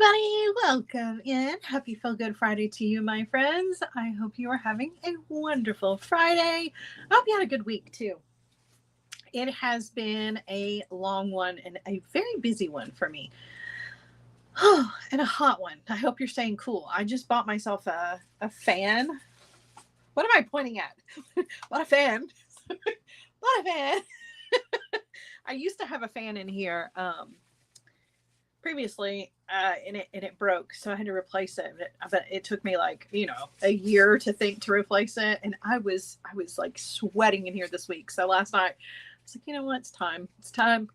everybody. Welcome in. Happy Feel Good Friday to you, my friends. I hope you are having a wonderful Friday. I hope you had a good week too. It has been a long one and a very busy one for me. And a hot one. I hope you're staying cool. I just bought myself a fan. What am I pointing at? What a fan. What a fan. I used to have a fan in here previously, and it broke, so I had to replace it. But it took me like a year to think to replace it, and I was like sweating in here this week. So last night I was like, you know what, it's time.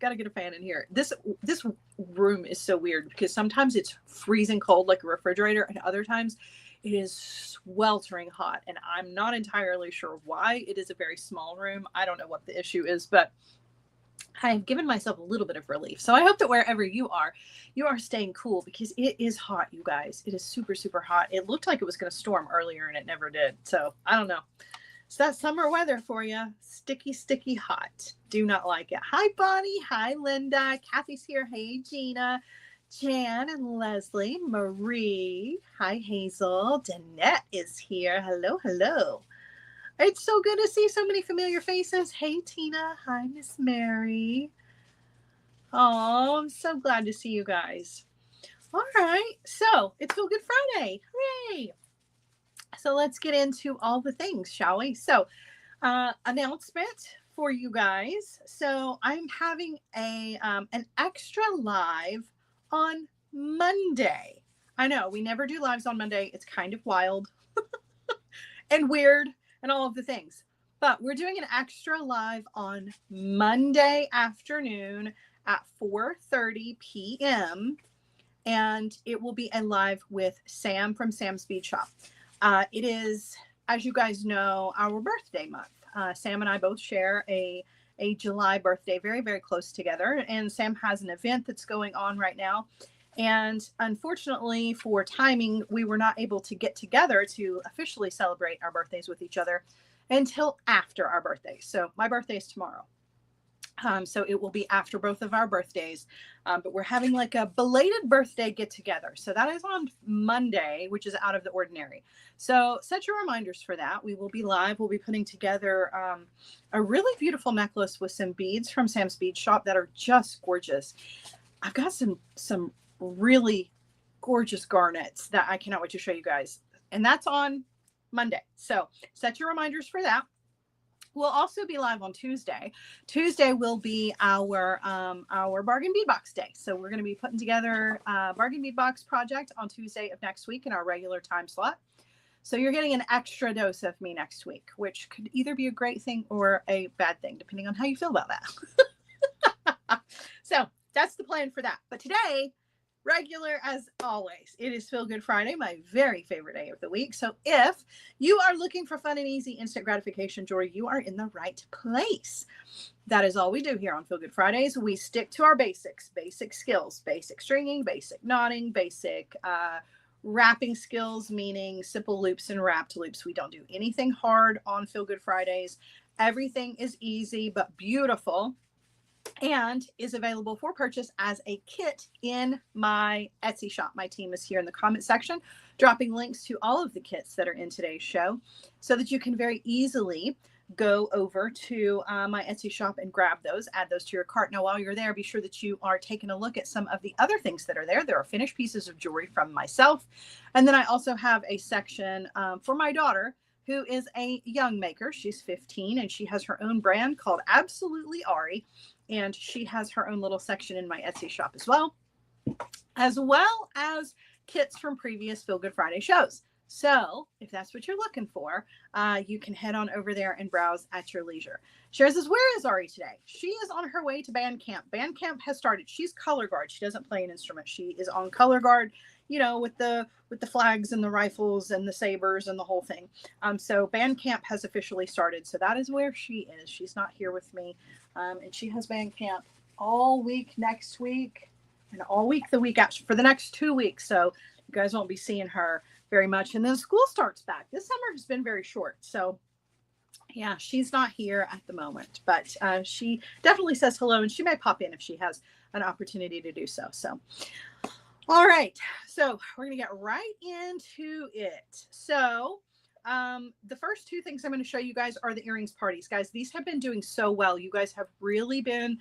Got to get a fan in here. This room is so weird because sometimes it's freezing cold like a refrigerator, and other times it is sweltering hot, and I'm not entirely sure why. It is a very small room. I don't know what the issue is, but I have given myself a little bit of relief. So I hope that wherever you are staying cool because it is hot, you guys. It is super, super hot. It looked like it was going to storm earlier and it never did. So I don't know. It's that summer weather for you. Sticky, sticky hot. Do not like it. Hi, Bonnie. Hi, Linda. Kathy's here. Hey, Gina. Jan and Leslie. Marie. Hi, Hazel. Danette is here. Hello, hello. It's so good to see so many familiar faces. Hey, Tina. Hi, Miss Mary. Oh, I'm so glad to see you guys. All right. So it's Feel Good Friday. Hooray. So let's get into all the things, shall we? So announcement for you guys. So I'm having an extra live on Monday. I know we never do lives on Monday. It's kind of wild and weird and all of the things. But we're doing an extra live on Monday afternoon at 4:30 p.m. And it will be a live with Sam from Sam's Bead Shop. It is, as you guys know, our birthday month. Sam and I both share a July birthday, very, very close together. And Sam has an event that's going on right now. And unfortunately, for timing, we were not able to get together to officially celebrate our birthdays with each other until after our birthdays. So my birthday is tomorrow. So it will be after both of our birthdays. But we're having like a belated birthday get together. So that is on Monday, which is out of the ordinary. So set your reminders for that. We will be live. We'll be putting together a really beautiful necklace with some beads from Sam's Bead Shop that are just gorgeous. I've got some really gorgeous garnets that I cannot wait to show you guys. And that's on Monday. So set your reminders for that. We'll also be live on Tuesday. Tuesday will be our bargain bead box day. So we're going to be putting together a bargain bead box project on Tuesday of next week in our regular time slot. So you're getting an extra dose of me next week, which could either be a great thing or a bad thing, depending on how you feel about that. So that's the plan for that. But today, regular as always, it is Feel Good Friday, my very favorite day of the week. So if you are looking for fun and easy instant gratification jewelry, you are in the right place. That is all we do here on Feel Good Fridays. We stick to our basics, basic skills, basic stringing, basic knotting, basic wrapping skills, meaning simple loops and wrapped loops. We don't do anything hard on Feel Good Fridays. Everything is easy but beautiful, and is available for purchase as a kit in my Etsy shop. My team is here in the comment section, dropping links to all of the kits that are in today's show so that you can very easily go over to my Etsy shop and grab those, add those to your cart. Now, while you're there, be sure that you are taking a look at some of the other things that are there. There are finished pieces of jewelry from myself. And then I also have a section for my daughter, who is a young maker. She's 15 and she has her own brand called Absolutely Ari. And she has her own little section in my Etsy shop as well as kits from previous Feel Good Friday shows. So if that's what you're looking for, you can head on over there and browse at your leisure. Sharon says, where is Ari today? She is on her way to band camp. Band camp has started. She's color guard. She doesn't play an instrument. She is on color guard, with the flags and the rifles and the sabers and the whole thing. So band camp has officially started. So that is where she is. She's not here with me. And she has band camp all week next week and all week the week after for the next 2 weeks. So you guys won't be seeing her very much. And then school starts back. This summer has been very short. So yeah, she's not here at the moment, but she definitely says hello, and she may pop in if she has an opportunity to do so. So All right, so we're gonna get right into it. So the first two things I'm going to show you guys are the earrings parties. Guys, these have been doing so well. You guys have really been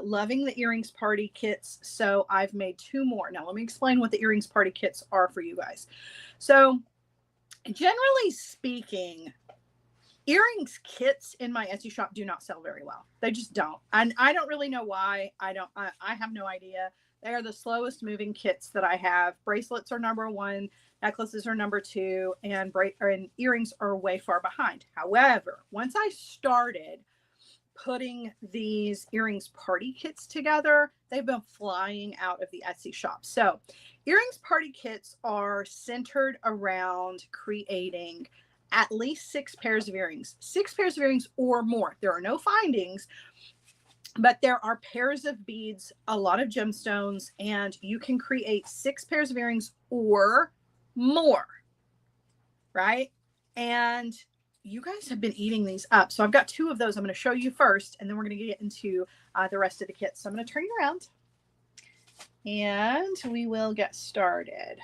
loving the earrings party kits, so I've made two more. Now let me explain what the earrings party kits are for you guys. So generally speaking, earrings kits in my Etsy shop do not sell very well. They just don't. And I don't really know why. I have no idea. They are the slowest moving kits that I have. Bracelets are number one, necklaces are number two, and earrings are way far behind. However, once I started putting these earrings party kits together, they've been flying out of the Etsy shop. So earrings party kits are centered around creating at least 6 pairs of earrings, 6 pairs of earrings or more. There are no findings, but there are pairs of beads, a lot of gemstones, and you can create 6 pairs of earrings or more, right? And you guys have been eating these up. So I've got 2 of those I'm going to show you first, and then we're going to get into the rest of the kit. So I'm going to turn you around and we will get started.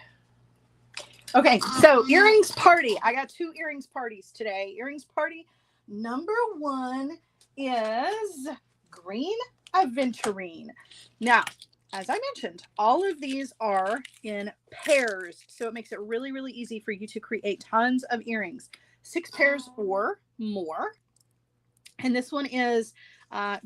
Okay, so earrings party. I got 2 earrings parties today. Earrings party number 1 is green aventurine. Now, as I mentioned, all of these are in pairs, so it makes it really, really easy for you to create tons of earrings, 6 pairs or more. And this one is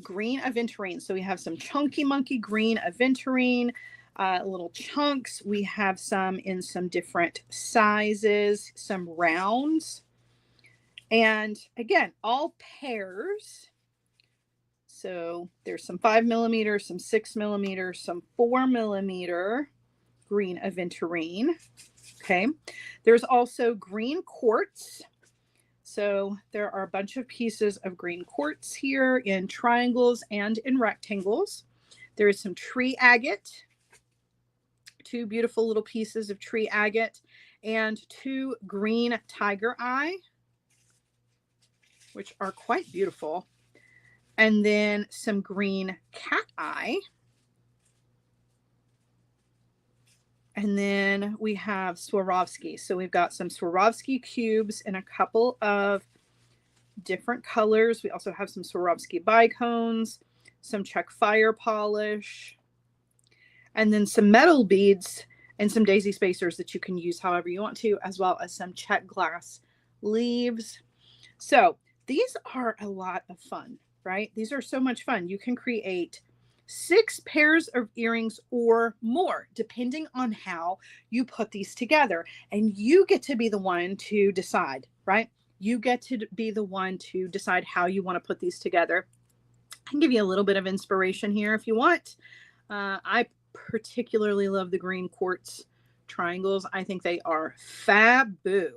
green aventurine. So we have some chunky monkey green aventurine, little chunks. We have some in some different sizes, some rounds, and again, all pairs. So there's some 5mm, some 6mm, some 4mm green aventurine. Okay. There's also green quartz. So there are a bunch of pieces of green quartz here in triangles and in rectangles. There is some tree agate, 2 beautiful little pieces of tree agate, and 2 green tiger eye, which are quite beautiful. And then some green cat eye. And then we have Swarovski. So we've got some Swarovski cubes in a couple of different colors. We also have some Swarovski bicones, some Czech fire polish, and then some metal beads and some daisy spacers that you can use however you want to, as well as some Czech glass leaves. So these are a lot of fun, right? These are so much fun. You can create 6 pairs of earrings or more, depending on how you put these together. And you get to be the one to decide, right? You get to be the one to decide how you want to put these together. I can give you a little bit of inspiration here if you want. I particularly love the green quartz triangles. I think they are faboo.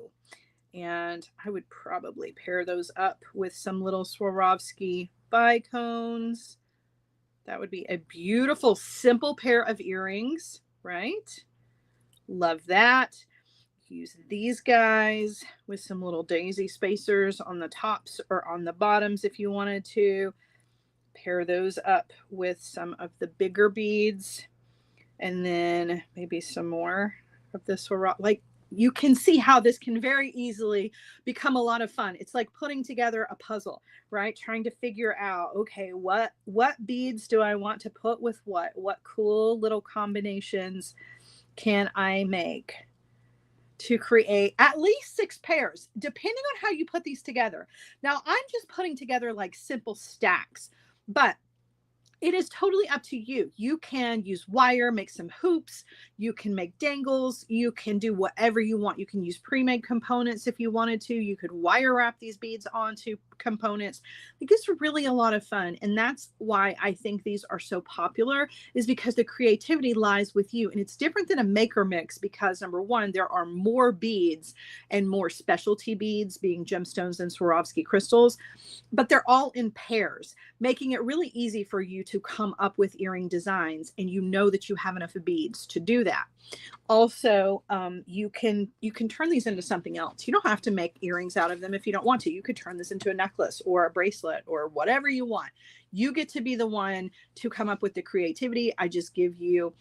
And I would probably pair those up with some little Swarovski bicones. That would be a beautiful, simple pair of earrings, right? Love that. Use these guys with some little daisy spacers on the tops or on the bottoms if you wanted to. Pair those up with some of the bigger beads, and then maybe some more of this. Like, you can see how this can very easily become a lot of fun. It's like putting together a puzzle, right? Trying to figure out, okay, what beads do I want to put with what? What cool little combinations can I make to create at least 6 pairs, depending on how you put these together. Now, I'm just putting together like simple stacks, but it is totally up to you. You can use wire, make some hoops. You can make dangles. You can do whatever you want. You can use pre-made components if you wanted to. You could wire wrap these beads onto components. Like, this is really a lot of fun. And that's why I think these are so popular, is because the creativity lies with you. And it's different than a maker mix because, number one, there are more beads and more specialty beads, being gemstones and Swarovski crystals, but they're all in pairs, making it really easy for you to come up with earring designs, and you know that you have enough beads to do that. Also, you can turn these into something else. You don't have to make earrings out of them if you don't want to. You could turn this into a necklace or a bracelet or whatever you want. You get to be the one to come up with the creativity. I just give you,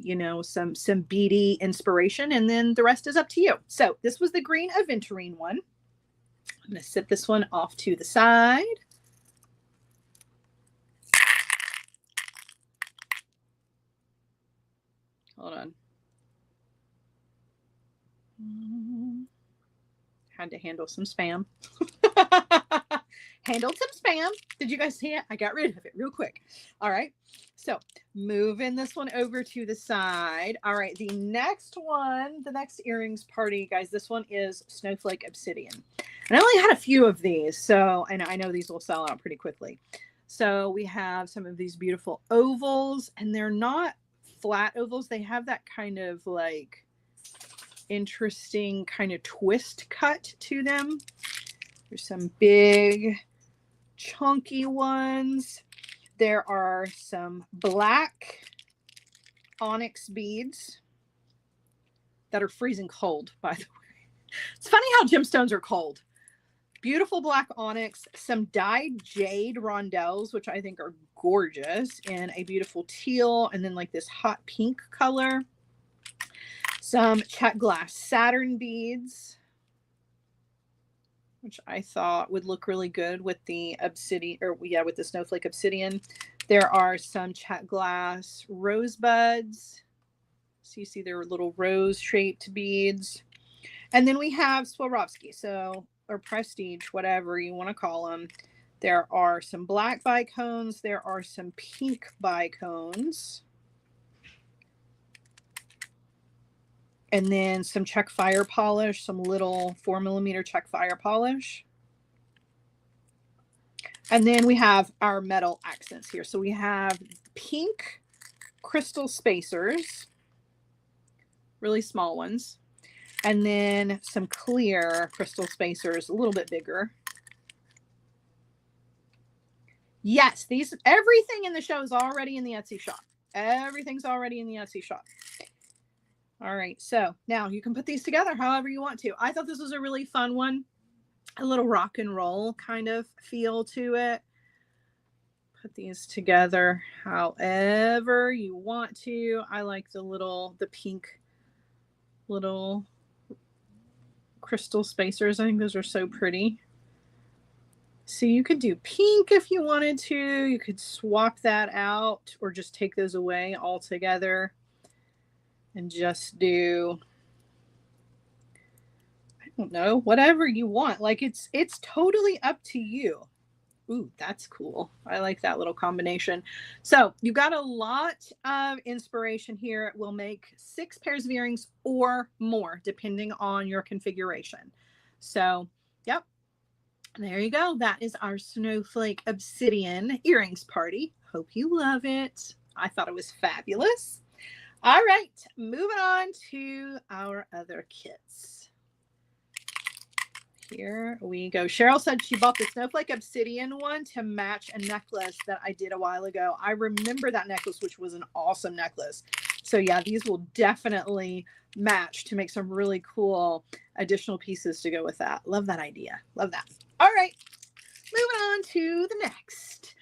you know, some beady inspiration, and then the rest is up to you. So this was the green Aventurine one. I'm going to set this one off to the side. Hold on. Had to handle some spam. Handled some spam. Did you guys see it? I got rid of it real quick. All right. So moving this one over to the side. All right. The next one, the next earrings party, guys, this one is Snowflake Obsidian. And I only had a few of these. So, and I know these will sell out pretty quickly. So we have some of these beautiful ovals, and they're not flat ovals. They have that kind of like interesting kind of twist cut to them. There's some big chunky ones. There are some black onyx beads that are freezing cold, by the way. It's funny how gemstones are cold. Beautiful black onyx, some dyed jade rondelles, which I think are gorgeous, in a beautiful teal, and then like this hot pink color. Some check glass Saturn beads, which I thought would look really good with the obsidian, or yeah, with the Snowflake Obsidian. There are some check glass rosebuds. So you see there are little rose shaped beads. And then we have Swarovski, so, or prestige, whatever you want to call them. There are some black bicones. There are some pink bicones. And then some check fire polish, some little 4mm check fire polish. And then we have our metal accents here. So we have pink crystal spacers, really small ones. And then some clear crystal spacers, a little bit bigger. Yes, these, everything in the show is already in the Etsy shop. Everything's already in the Etsy shop. All right, so now you can put these together however you want to. I thought this was a really fun one. A little rock and roll kind of feel to it. Put these together however you want to. I like the pink little crystal spacers. I think those are so pretty. So you could do pink if you wanted to. You could swap that out or just take those away altogether. And just do, I don't know, whatever you want. Like it's totally up to you. Ooh, that's cool. I like that little combination. So you've got a lot of inspiration here. We'll make 6 pairs of earrings or more, depending on your configuration. So, yep. There you go. That is our Snowflake Obsidian earrings party. Hope you love it. I thought it was fabulous. All right, moving on to our other kits. Here we go. Cheryl said she bought the Snowflake Obsidian one to match a necklace that I did a while ago. I remember that necklace, which was an awesome necklace. So yeah, these will definitely match to make some really cool additional pieces to go with that. Love that idea. Love that. All right, moving on to the next.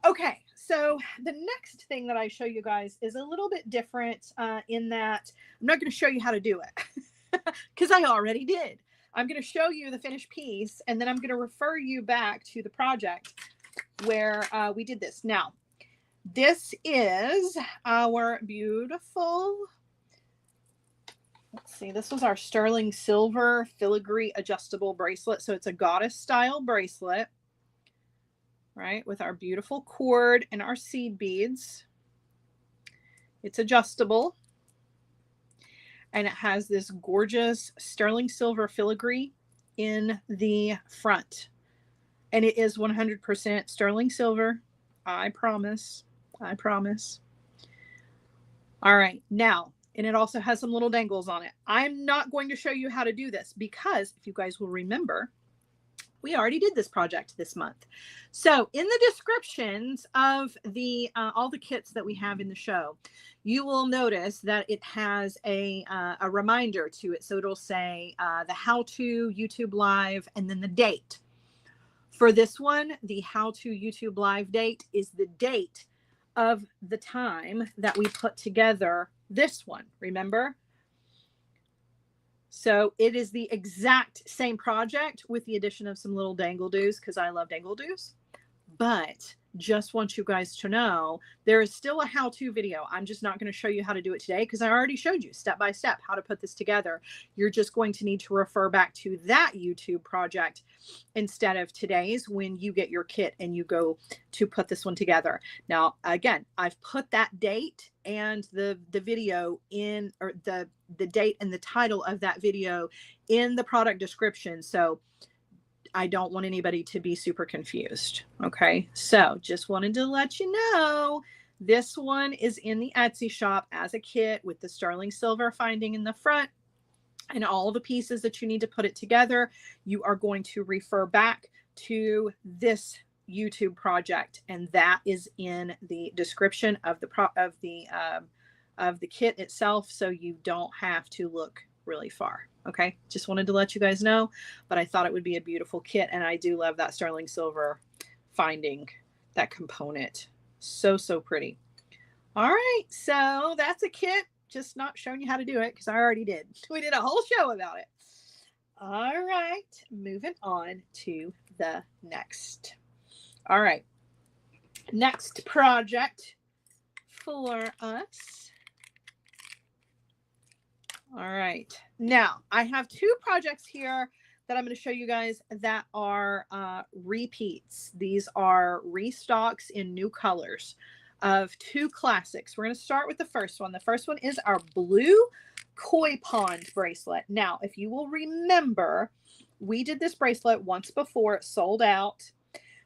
Okay. So the next thing that I show you guys is a little bit different in that I'm not going to show you how to do it because I already did. I'm going to show you the finished piece, and then I'm going to refer you back to the project where we did this. Now, this is our beautiful, let's see, this was our sterling silver filigree adjustable bracelet. So it's a goddess style bracelet. Right, with our beautiful cord and our seed beads. It's adjustable. And it has this gorgeous sterling silver filigree in the front. And it is 100% sterling silver. I promise. I promise. All right, now, and it also has some little dangles on it. I'm not going to show you how to do this because if you guys will remember, we already did this project this month. So in the descriptions of the all the kits that we have in the show, you will notice that it has a reminder to it. So it'll say the how-to, YouTube live, and then the date For this one, the How to YouTube Live date is the date of the time that we put together this one, remember? So it is the exact same project with the addition of some little dangle-doos, because I love dangle-doos. But just want you guys to know there is still a how-to video. I'm just not going to show you how to do it today because I already showed you step by step how to put this together. You're just going to need to refer back to that YouTube project instead of today's when you get your kit and you go to put this one together. Now, again, I've put that date and the video in, or the date and the title of that video in the product description. So I don't want anybody to be super confused. Okay. So just wanted to let you know, this one is in the Etsy shop as a kit with the sterling silver finding in the front and all the pieces that you need to put it together. You are going to refer back to this YouTube project, and that is in the description of the kit itself. So you don't have to look really far. Okay, just wanted to let you guys know, but I thought it would be a beautiful kit, and I do love that sterling silver finding, that component. So pretty. All right, so that's a kit, just not showing you how to do it because I already did. We did a whole show about it. All right, moving on to the next. All right, next project for us. All right, now I have two projects here that I'm going to show you guys that are repeats. These are restocks in new colors of two classics. We're going to start with the first one. The first one is our blue koi pond bracelet. Now, if you will remember, we did this bracelet once before, it sold out.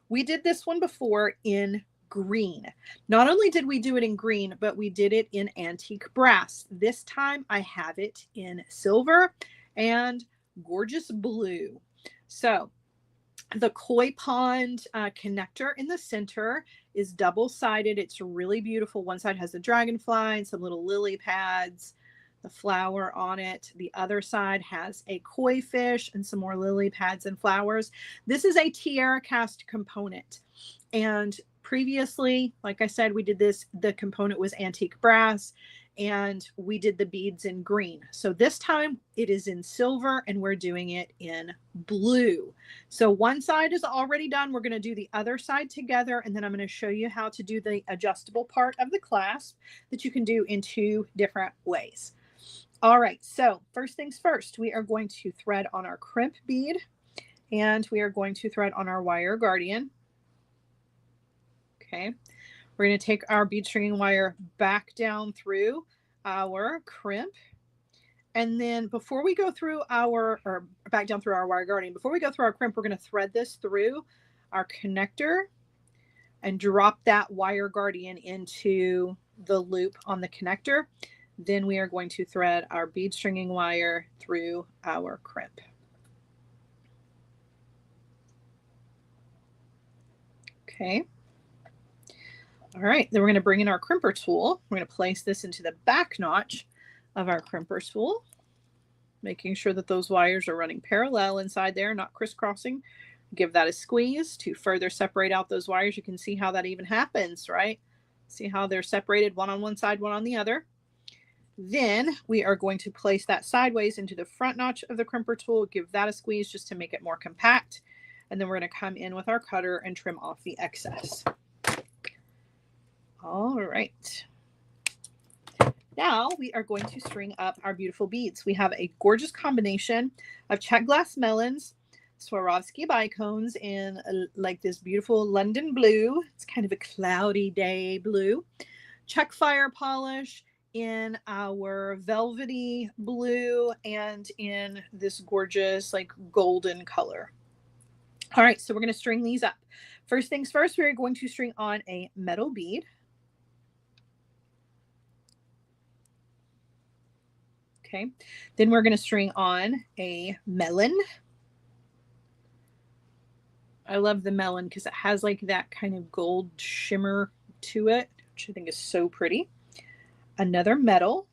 We did this one before in green. Not only did we do it in green, but we did it in antique brass. This time I have it in silver and gorgeous blue. So the koi pond connector in the center is double-sided. It's really beautiful. One side has a dragonfly and some little lily pads, the flower on it. The other side has a koi fish and some more lily pads and flowers. This is a tiara cast component. And previously, like I said, we did this, the component was antique brass, and we did the beads in green. So this time it is in silver and we're doing it in blue. So one side is already done. We're going to do the other side together, and then I'm going to show you how to do the adjustable part of the clasp that you can do in two different ways. All right, so first things first, we are going to thread on our crimp bead, and we are going to thread on our wire guardian. Okay, we're going to take our bead stringing wire back down through our crimp. And then before we go through our, or back down through our wire guardian, before we go through our crimp, we're going to thread this through our connector and drop that wire guardian into the loop on the connector. Then we are going to thread our bead stringing wire through our crimp. Okay. All right, then we're going to bring in our crimper tool. We're going to place this into the back notch of our crimper tool, making sure that those wires are running parallel inside there, not crisscrossing. Give that a squeeze to further separate out those wires. You can see how that even happens, right? See how they're separated, one on one side, one on the other. Then we are going to place that sideways into the front notch of the crimper tool. Give that a squeeze just to make it more compact. And then we're going to come in with our cutter and trim off the excess. All right. Now we are going to string up our beautiful beads. We have a gorgeous combination of check glass melons, Swarovski bicones in like this beautiful London blue. It's kind of a cloudy day blue. Check fire polish in our velvety blue and in this gorgeous like golden color. All right, so we're going to string these up. First things first, we're going to string on a metal bead. Okay, then we're going to string on a melon. I love the melon because it has like that kind of gold shimmer to it, which I think is so pretty. Another metal.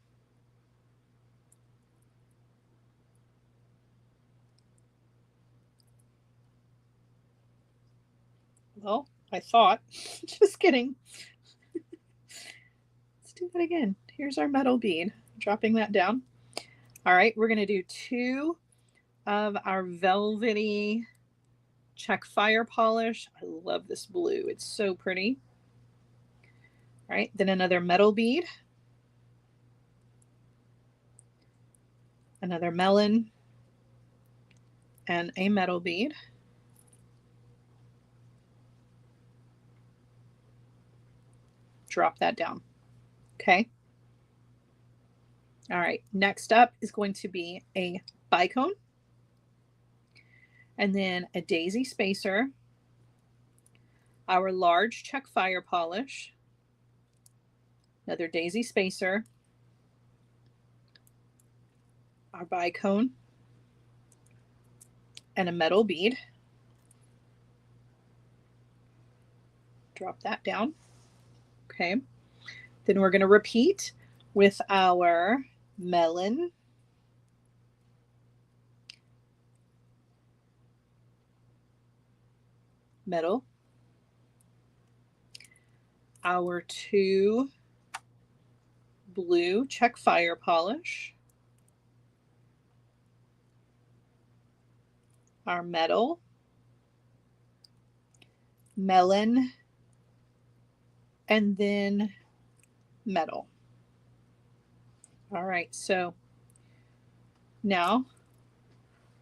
Well, I thought. Just kidding. Let's do that again. Here's our metal bead. Dropping that down. All right, we're going to do 2 of our velvety check fire polish. I love this blue. It's so pretty. All right, then another metal bead. Another melon. And a metal bead. Drop that down. Okay. All right, next up is going to be a bicone, and then a daisy spacer, our large check fire polish, another daisy spacer, our bicone, and a metal bead. Drop that down. Okay. Then we're going to repeat with our melon, metal, our 2 blue check fire polish, our metal, melon, and then metal. All right, so now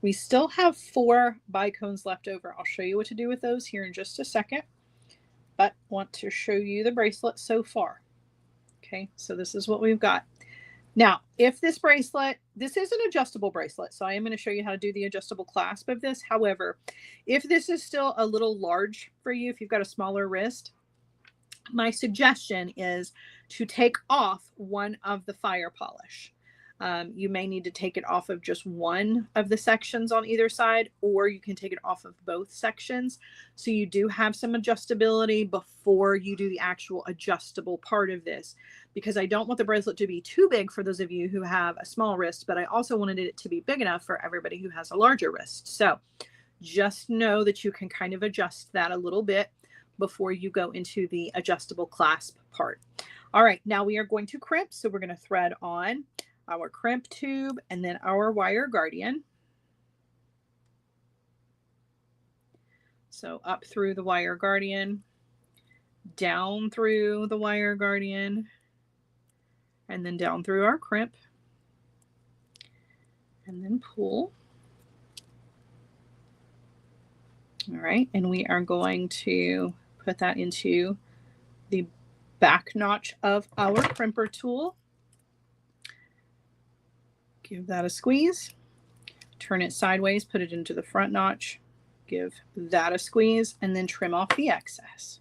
we still have 4 bicones left over. I'll show you what to do with those here in just a second, but want to show you the bracelet so far. Okay, so this is what we've got. Now, if this bracelet, this is an adjustable bracelet, so I am going to show you how to do the adjustable clasp of this. However, if this is still a little large for you, if you've got a smaller wrist, my suggestion is to take off one of the fire polish. You may need to take it off of just one of the sections on either side, or you can take it off of both sections. So you do have some adjustability before you do the actual adjustable part of this, because I don't want the bracelet to be too big for those of you who have a small wrist, but I also wanted it to be big enough for everybody who has a larger wrist. So just know that you can kind of adjust that a little bit before you go into the adjustable clasp part. All right, now we are going to crimp. So we're going to thread on our crimp tube and then our wire guardian. So up through the wire guardian, down through the wire guardian, and then down through our crimp, and then pull. All right, and we are going to put that into the back notch of our crimper tool. Give that a squeeze, turn it sideways, put it into the front notch, give that a squeeze, and then trim off the excess.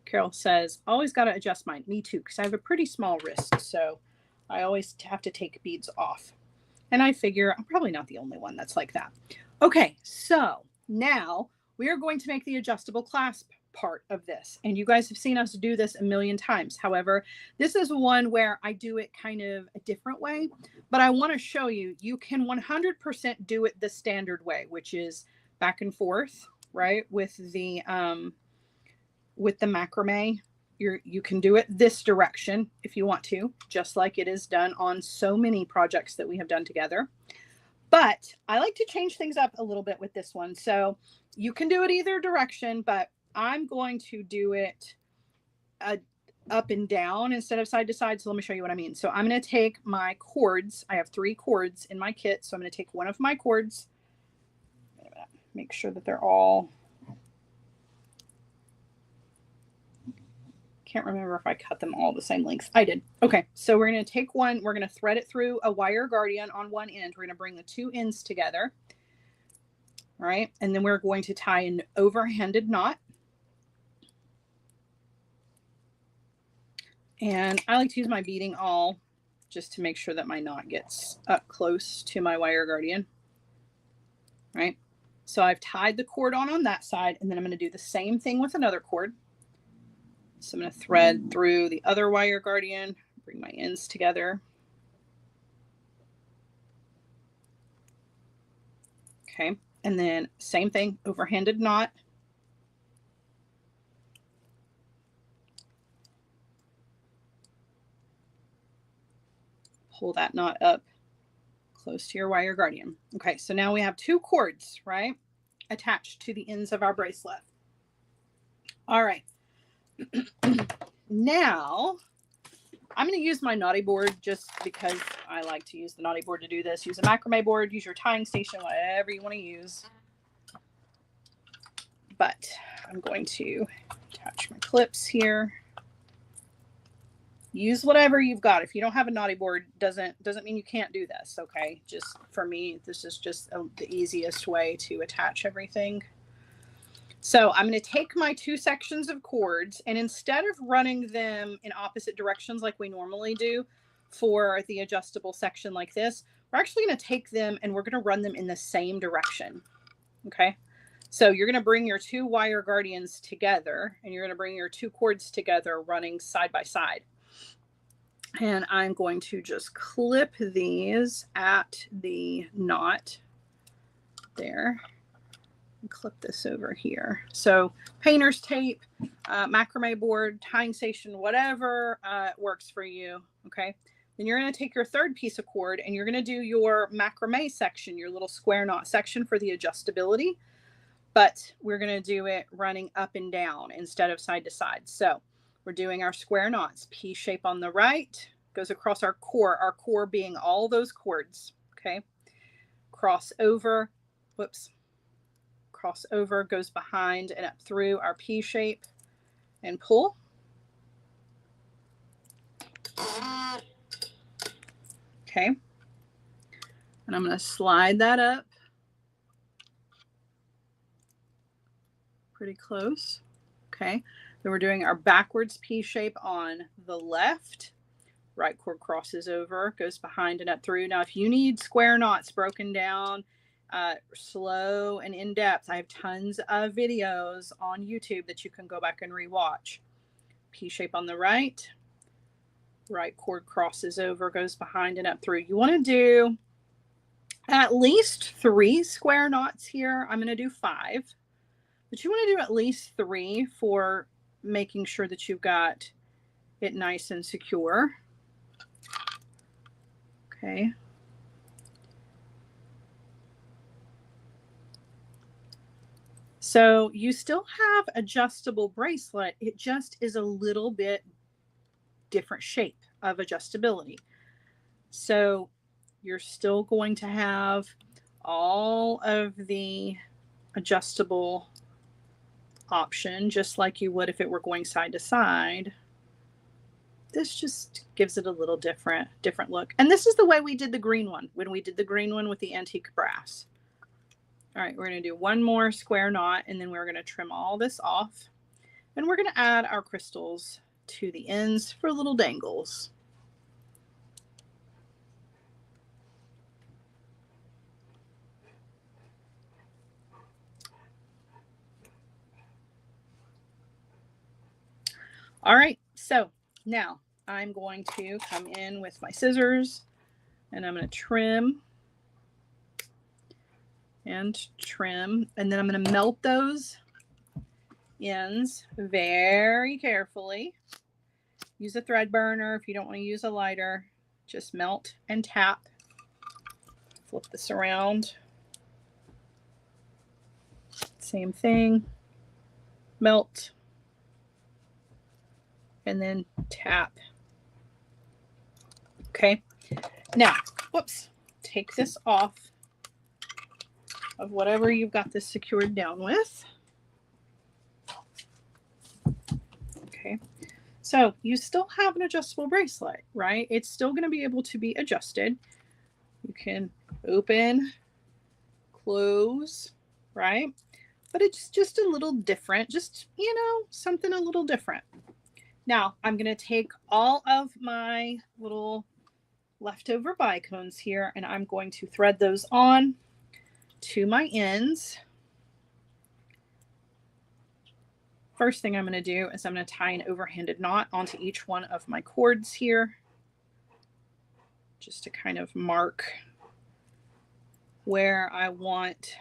Carol says, always got to adjust mine. Me too, because I have a pretty small wrist, so I always have to take beads off. And I figure I'm probably not the only one that's like that. Okay, so now we are going to make the adjustable clasp part of this. And you guys have seen us do this a million times. However, this is one where I do it kind of a different way, but I want to show you, you can 100% do it the standard way, which is back and forth, right? With the macrame. You can do it this direction if you want to, just like it is done on so many projects that we have done together. But I like to change things up a little bit with this one. So you can do it either direction, but I'm going to do it up and down instead of side to side. So let me show you what I mean. So I'm going to take my cords. I have 3 cords in my kit. So I'm going to take one of my cords. Make sure that they're all... Can't remember if I cut them all the same length. I did. Okay, so we're going to take one. We're going to thread it through a wire guardian on one end. We're going to bring the 2 ends together. All right, and then we're going to tie an overhanded knot. And I like to use my beading awl just to make sure that my knot gets up close to my wire guardian. All right, so I've tied the cord on that side, and then I'm going to do the same thing with another cord. So I'm going to thread through the other wire guardian, bring my ends together. Okay, and then same thing, overhanded knot. pull that knot up close to your wire guardian. Okay, so now we have 2 cords, right, attached to the ends of our bracelet. All right. Now I'm going to use my knotty board just because I like to use the knotty board to do this. Use a macrame board, use your tying station, whatever you want to use. But I'm going to attach my clips here. Use whatever you've got. If you don't have a knotty board, doesn't mean you can't do this, okay? Just for me, this is just the easiest way to attach everything. So I'm going to take my 2 sections of cords, and instead of running them in opposite directions like we normally do for the adjustable section like this, we're actually going to take them and we're going to run them in the same direction, okay? So you're going to bring your 2 wire guardians together, and you're going to bring your 2 cords together running side by side. And I'm going to just clip these at the knot there. And clip this over here. So painter's tape, macrame board, tying station, whatever works for you. Okay. Then you're going to take your 3rd piece of cord and you're going to do your macrame section, your little square knot section for the adjustability. But we're going to do it running up and down instead of side to side. So we're doing our square knots, P shape on the right, goes across our core being all those cords, okay? Cross over, whoops, cross over, goes behind and up through our P shape and pull. Okay. And I'm going to slide that up pretty close, okay? Then we're doing our backwards P shape on the left. Right cord crosses over, goes behind and up through. Now, if you need square knots broken down, slow and in depth, I have tons of videos on YouTube that you can go back and rewatch. P shape on the right. Right cord crosses over, goes behind and up through. You want to do at least 3 square knots here. I'm going to do 5, but you want to do at least 3 for making sure that you've got it nice and secure. Okay. So you still have adjustable bracelet. It just is a little bit different shape of adjustability. So you're still going to have all of the adjustable option, just like you would if it were going side to side. This just gives it a little different look. And this is the way we did the green one, when we did the green one with the antique brass. All right, we're going to do 1 more square knot, and then we're going to trim all this off. And we're going to add our crystals to the ends for little dangles. All right, so now I'm going to come in with my scissors and I'm going to trim and trim, and then I'm going to melt those ends very carefully. Use a thread burner if you don't want to use a lighter. Just melt and tap. Flip this around. Same thing. Melt. And then tap. Okay. Now, whoops. Take this off of whatever you've got this secured down with. Okay. So you still have an adjustable bracelet, right? It's still going to be able to be adjusted. You can open, close, right? But it's just a little different, just, you know, something a little different. Now I'm going to take all of my little leftover bicones here and I'm going to thread those on to my ends. First thing I'm going to do is I'm going to tie an overhanded knot onto each one of my cords here, just to kind of mark where I want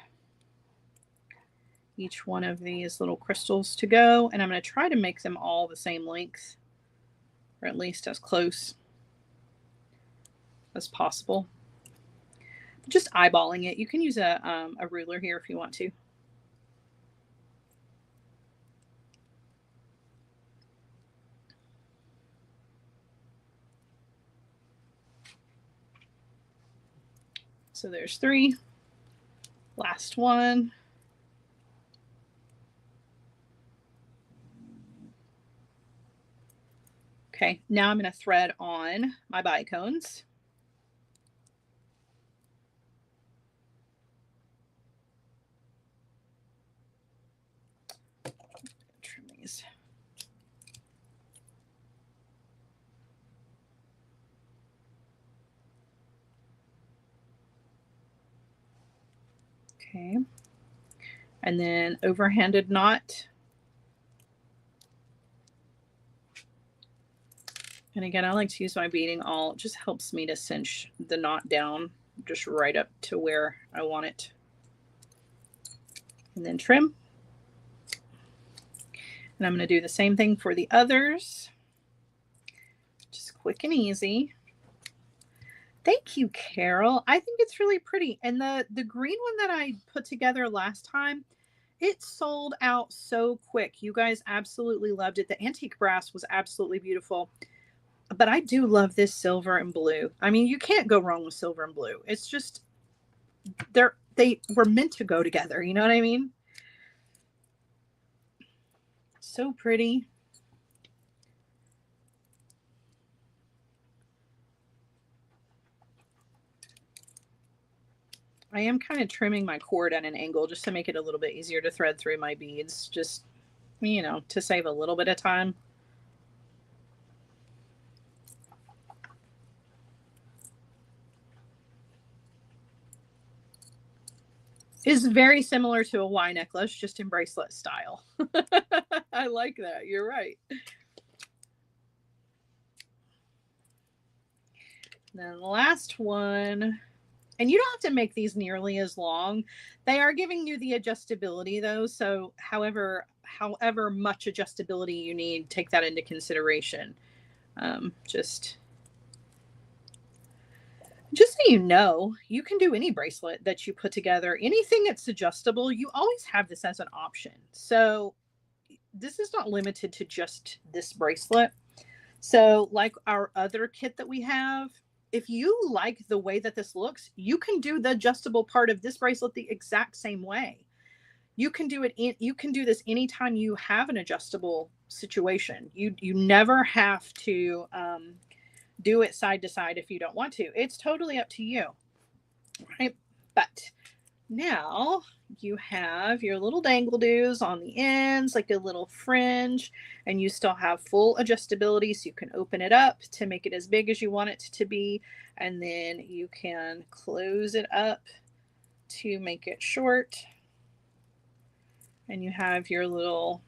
each one of these little crystals to go. And I'm going to try to make them all the same length, or at least as close as possible. Just eyeballing it. You can use a ruler here if you want to. So there's 3. Last one. Okay, now I'm going to thread on my bicones. Trim these. Okay, and then overhanded knot. And again, I like to use my beading awl. It just helps me to cinch the knot down just right up to where I want it. And then trim. And I'm going to do the same thing for the others. Just quick and easy. Thank you, Carol. I think it's really pretty. And the green one that I put together last time, it sold out so quick. You guys absolutely loved it. The antique brass was absolutely beautiful. But I do love this silver and blue. I mean, you can't go wrong with silver and blue. It's just, they were meant to go together. You know what I mean? So pretty. I am kind of trimming my cord at an angle just to make it a little bit easier to thread through my beads. Just, you know, to save a little bit of time. Is very similar to a Y necklace, just in bracelet style. I like that. You're right. Then the last one, and you don't have to make these nearly as long. They are giving you the adjustability though. So however much adjustability you need, take that into consideration. Just so you know, you can do any bracelet that you put together. Anything that's adjustable, you always have this as an option. So this is not limited to just this bracelet. So like our other kit that we have, if you like the way that this looks, you can do the adjustable part of this bracelet the exact same way. You can do it. You can do this anytime you have an adjustable situation. You never have to do it side to side if you don't want to. It's totally up to you, right? But now you have your little dangle-doos on the ends, like a little fringe, and you still have full adjustability, so you can open it up to make it as big as you want it to be, and then you can close it up to make it short, and you have your little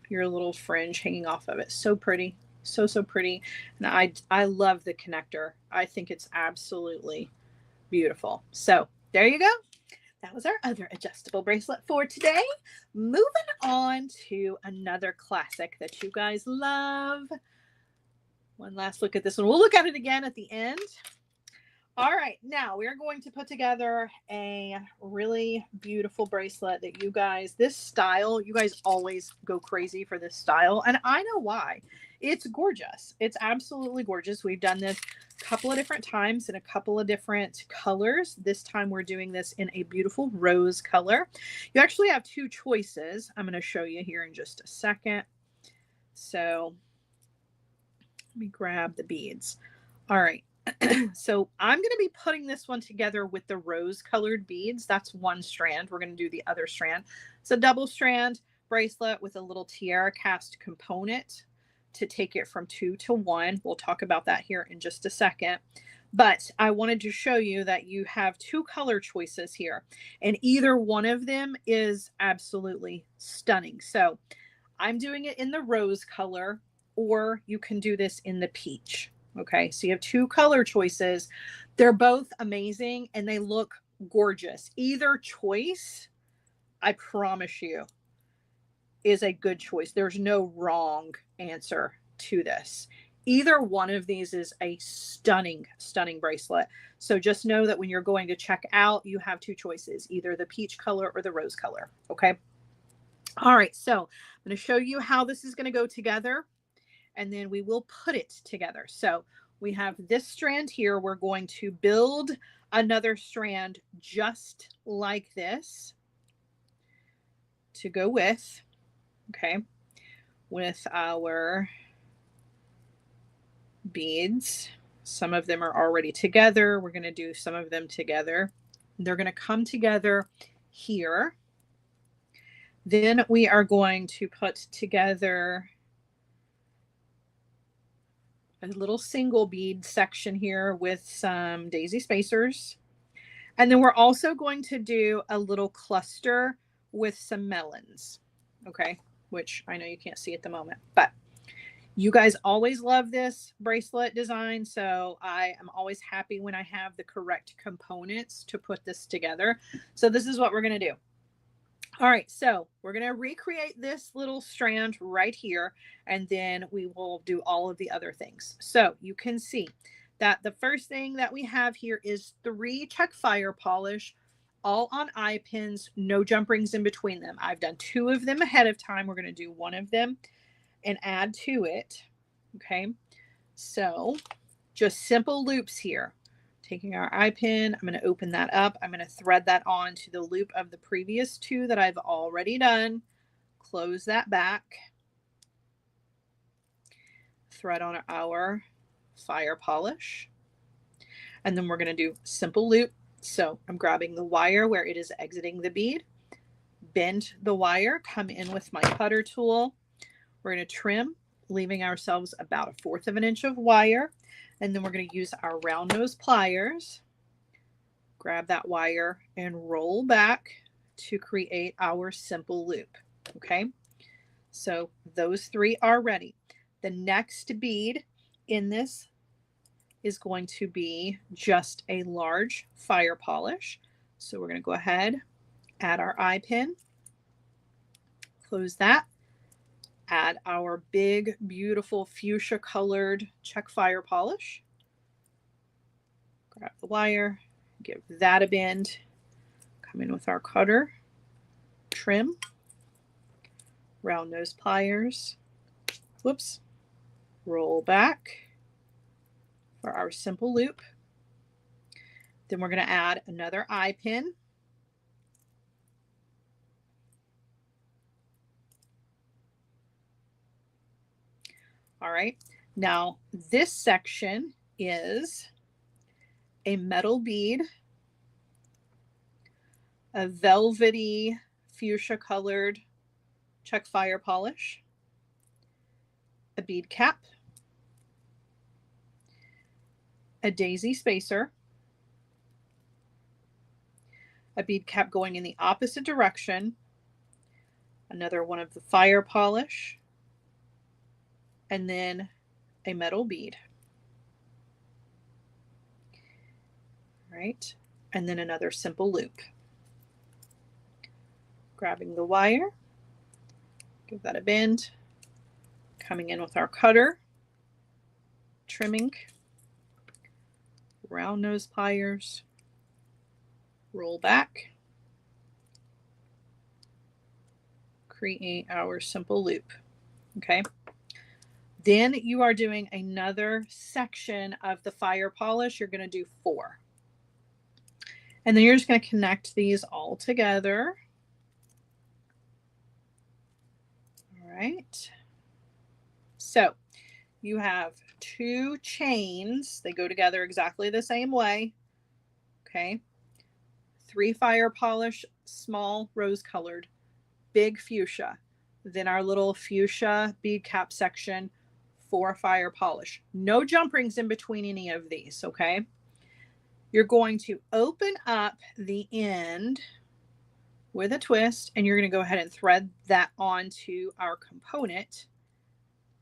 fringe hanging off of it. So pretty. So pretty. And I love the connector. I think it's absolutely beautiful. So there you go. That was our other adjustable bracelet for today. Moving on to another classic that you guys love. One last look at this one. We'll look at it again at the end. All right, now we're going to put together a really beautiful bracelet that you guys, this style, you guys always go crazy for this style. And I know why. It's gorgeous. It's absolutely gorgeous. We've done this a couple of different times in a couple of different colors. This time we're doing this in a beautiful rose color. You actually have 2 choices. I'm going to show you here in just a second. So let me grab the beads. All right. So I'm going to be putting this one together with the rose colored beads. That's one strand. We're going to do the other strand. It's a double strand bracelet with a little tiara cast component to take it from 2 to 1. We'll talk about that here in just a second. But I wanted to show you that you have 2 color choices here, and either one of them is absolutely stunning. So I'm doing it in the rose color, or you can do this in the peach. Okay, so you have 2 color choices. They're both amazing and they look gorgeous. Either choice, I promise you, is a good choice. There's no wrong answer to this. Either one of these is a stunning, stunning bracelet. So just know that when you're going to check out, you have two choices, either the peach color or the rose color. Okay. All right. So I'm going to show you how this is going to go together, and then we will put it together. So we have this strand here. We're going to build another strand just like this to go with, okay, with our beads. Some of them are already together. We're going to do some of them together. They're going to come together here. Then we are going to put together a little single bead section here with some daisy spacers. And then we're also going to do a little cluster with some melons, okay, which I know you can't see at the moment, but you guys always love this bracelet design, so I am always happy when I have the correct components to put this together. So this is what we're going to do. All right, so we're going to recreate this little strand right here, and then we will do all of the other things. So you can see that the first thing that we have here is 3 check fire polish, all on eye pins, no jump rings in between them. I've done 2 of them ahead of time. We're going to do 1 of them and add to it. Okay, so just simple loops here. Taking our eye pin, I'm going to open that up. I'm going to thread that on to the loop of the previous 2 that I've already done. Close that back. Thread on our fire polish. And then we're going to do simple loop. So I'm grabbing the wire where it is exiting the bead, bend the wire, come in with my cutter tool. We're going to trim, leaving ourselves about 1/4 of an inch of wire. And then we're going to use our round nose pliers, grab that wire and roll back to create our simple loop. Okay, so those 3 are ready. The next bead in this is going to be just a large fire polish. So we're going to go ahead, add our eye pin, close that, add our big, beautiful fuchsia colored check fire polish. Grab the wire, give that a bend, come in with our cutter, trim, round nose pliers, whoops, roll back for our simple loop. Then we're going to add another eye pin. All right, now this section is a metal bead, a velvety fuchsia colored check fire polish, a bead cap, a daisy spacer, a bead cap going in the opposite direction, another one of the fire polish, and then a metal bead. All right, and then another simple loop. Grabbing the wire, give that a bend, coming in with our cutter, trimming, round nose pliers, roll back, create our simple loop. Okay, then you are doing another section of the fire polish. You're going to do 4, and then you're just going to connect these all together. All right, so you have 2 chains. They go together exactly the same way. Okay, 3 fire polish, small rose colored, big fuchsia, then our little fuchsia bead cap section, 4 fire polish. No jump rings in between any of these. Okay, you're going to open up the end with a twist, and you're going to go ahead and thread that onto our component,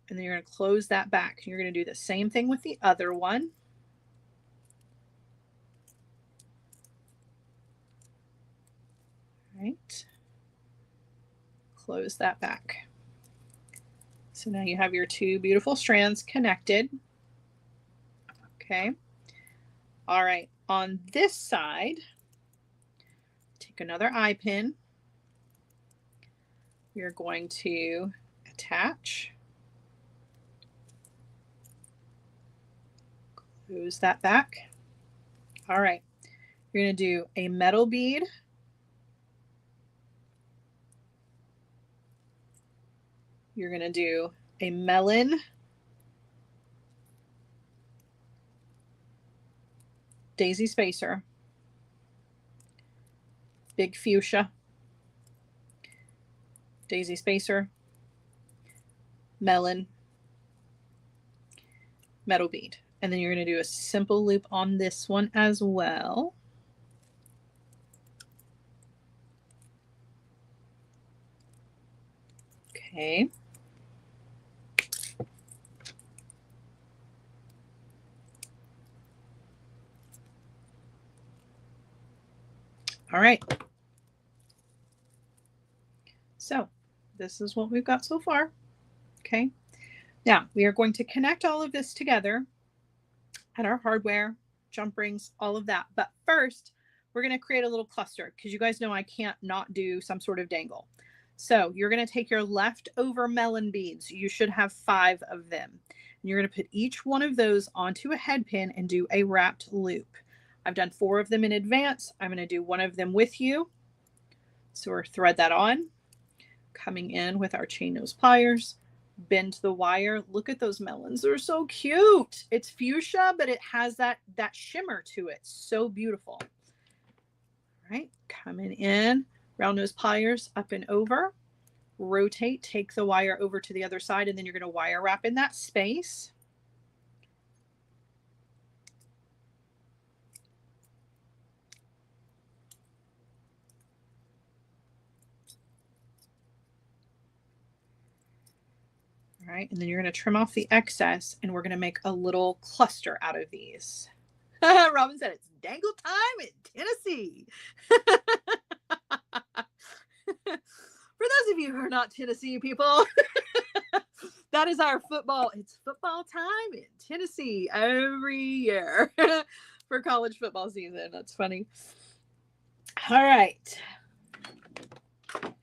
and then you're going to close that back. You're going to do the same thing with the other one. All right, close that back. So now you have your two beautiful strands connected. Okay. All right. On this side, take another eye pin. You're going to attach. Close that back. All right. You're going to do a metal bead. You're going to do a melon, daisy spacer, big fuchsia, daisy spacer, melon, metal bead. And then you're going to do a simple loop on this one as well. Okay. All right. So this is what we've got so far. Okay. Now we are going to connect all of this together and our hardware, jump rings, all of that. But first, we're going to create a little cluster because you guys know I can't not do some sort of dangle. So you're going to take your leftover melon beads. You should have 5 of them. And you're going to put each one of those onto a head pin and do a wrapped loop. I've done 4 of them in advance. I'm going to do 1 of them with you. So we'll thread that on, coming in with our chain nose pliers, bend the wire. Look at those melons. They're so cute. It's fuchsia, but it has that shimmer to it. So beautiful. All right, coming in, round nose pliers up and over, rotate, take the wire over to the other side, and then you're going to wire wrap in that space. All right, and then you're going to trim off the excess, and we're going to make a little cluster out of these. Robin said it's dangle time in Tennessee. For those of you who are not Tennessee people, that is our football. It's football time in Tennessee every year for college football season. That's funny. All right. The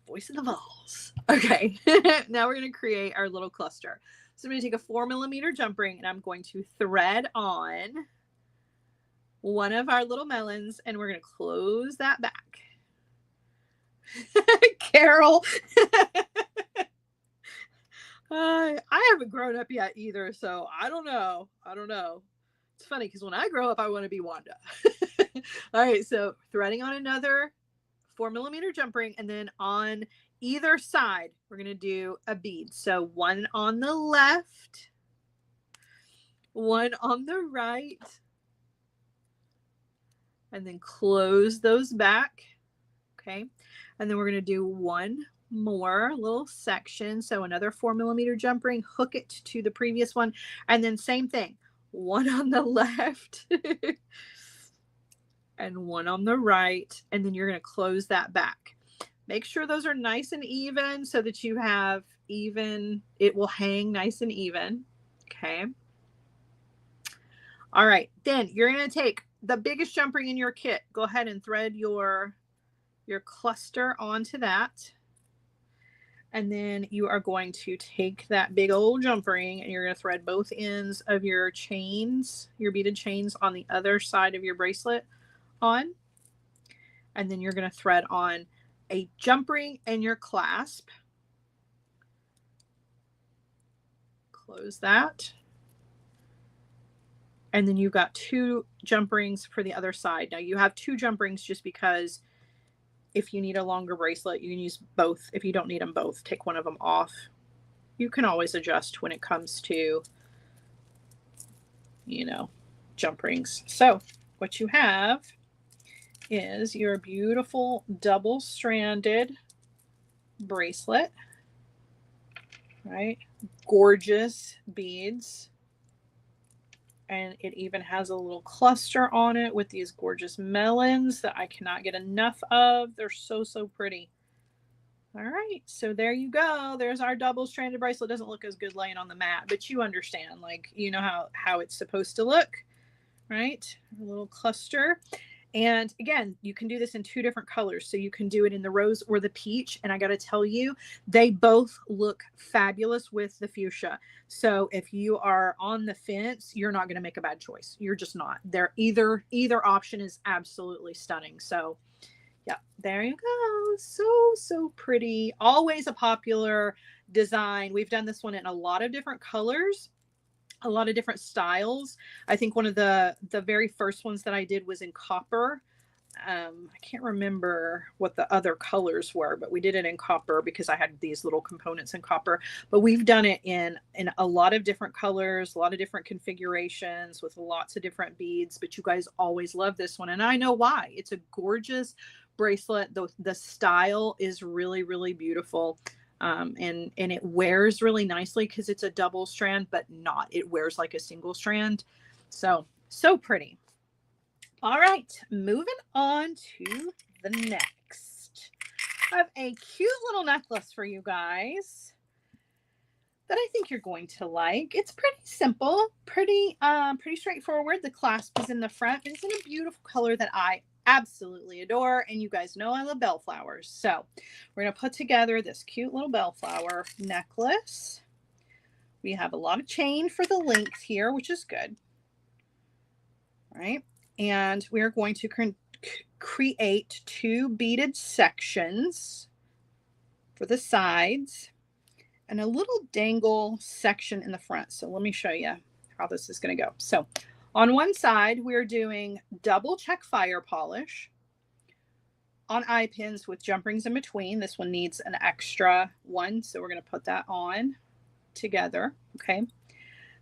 voice of the Vols. Okay. Now we're going to create our little cluster. So I'm going to take a 4mm jump ring and I'm going to thread on one of our little melons and we're going to close that back. Carol. I haven't grown up yet either, so I don't know. It's funny because when I grow up, I want to be Wanda. All right, so threading on another 4mm jump ring, and then on either side, we're going to do a bead. So one on the left, one on the right, and then close those back. Okay, and then we're going to do one more little section. So another 4mm jump ring, hook it to the previous one, and then same thing, one on the left and one on the right, and then you're going to close that back. Make sure those are nice and even so that you have even, it will hang nice and even. Okay. All right, then you're going to take the biggest jump ring in your kit. Go ahead and thread your cluster onto that. And then you are going to take that big old jump ring and you're going to thread both ends of your chains, your beaded chains on the other side of your bracelet on. And then you're going to thread on a jump ring and your clasp. Close that. And then you've got 2 jump rings for the other side. Now you have 2 jump rings just because if you need a longer bracelet, you can use both. If you don't need them both, take one of them off. You can always adjust when it comes to, you know, jump rings. So what you have is your beautiful double-stranded bracelet, right? Gorgeous beads. And it even has a little cluster on it with these gorgeous melons that I cannot get enough of. They're so, so pretty. All right, so there you go. There's our double stranded bracelet. Doesn't look as good laying on the mat, but you understand, like, you know how it's supposed to look, right? A little cluster. And again, you can do this in 2 different colors. So you can do it in the rose or the peach. And I got to tell you, they both look fabulous with the fuchsia. So if you are on the fence, you're not going to make a bad choice. You're just not. They're either option is absolutely stunning. So yeah, there you go. So pretty. Always a popular design. We've done this one in a lot of different colors, a lot of different styles. I think one of the very first ones that I did was in copper. I can't remember what the other colors were, but we did it in copper because I had these little components in copper. But we've done it in a lot of different colors, a lot of different configurations with lots of different beads. But you guys always love this one, and I know why. It's a gorgeous bracelet. The style is really, really beautiful. And it wears really nicely because it's a double strand, but not. It wears like a single strand. So pretty. All right, moving on to the next. I have a cute little necklace for you guys that I think you're going to like. It's pretty simple, pretty straightforward. The clasp is in the front. It's in a beautiful color that I absolutely adore, and you guys know I love bellflowers. So we're going to put together this cute little bellflower necklace. We have a lot of chain for the length here, which is good. All right, and we are going to create 2 beaded sections for the sides and a little dangle section in the front. So let me show you how this is going to go. So on one side, we're doing double check fire polish on eye pins with jump rings in between. This one needs an extra one, so we're going to put that on together. Okay.